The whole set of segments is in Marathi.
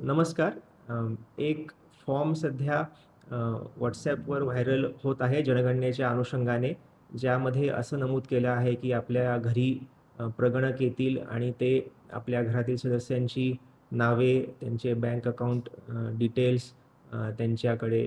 नमस्कार. एक फॉर्म सध्या WhatsAppवर व्हायरल होत आहे जनगणनेच्या अनुषंगाने, ज्यामध्ये असं नमूद केलं आहे, की आपल्या घरी प्रगणक येतील आणि ते आपल्या घरातील सदस्यांची नावे, त्यांचे बँक अकाउंट डिटेल्स, त्यांच्याकडे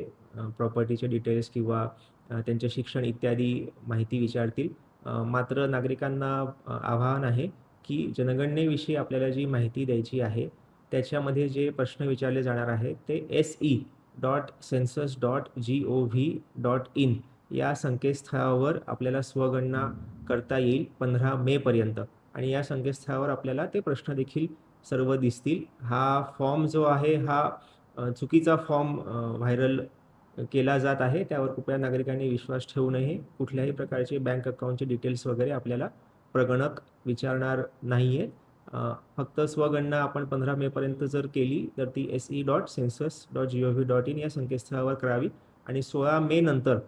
प्रॉपर्टीचे डिटेल्स किंवा त्यांचे शिक्षण इत्यादी माहिती विचारतील. मात्र नागरिकांना आवाहन आहे, की जनगणनेविषयी आपल्याला जी माहिती द्यायची आहे, त्याच्यामध्ये जे प्रश्न विचारले जाणार आहेत ते se.census.gov.in या संकेतस्थळावर आपल्याला स्वगणना करता येईल 15 मे पर्यंत आणि या संकेतस्थळावर आपल्याला ते प्रश्न देखील सर्व दिसतील. हा फॉर्म जो आहे हा चुकीचा फॉर्म व्हायरल केला जात आहे. त्यावर कृपया नागरिकांनी विश्वास ठेवू नये. कुठल्याही प्रकारचे बँक अकाउंटचे डिटेल्स वगैरे आपल्याला प्रगणक विचारणार नाहीये. फक्त स्वगणना आपण 15 मेपर्यंत जर केली, तर ती se.census.gov.in या संकेतस्थळावर करावी आणि 16 मे नंतर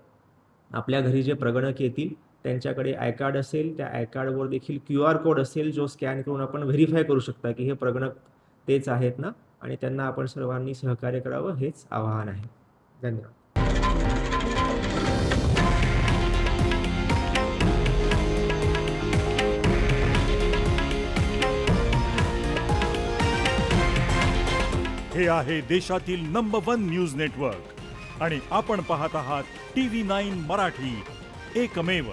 आपल्या घरी जे प्रगणक येतील, त्यांच्याकडे आय कार्ड असेल, त्या आय कार्डवर देखील QR कोड असेल, जो स्कॅन करून आपण व्हेरिफाय करू शकता, की हे प्रगणक तेच आहेत ना आणि त्यांना आपण सर्वांनी सहकार्य करावं, हेच आवाहन आहे. धन्यवाद. हे आहे देशातील नंबर 1 न्यूज नेटवर्क आणि आपण पाहत आहात TV9 मराठी, एकमेव.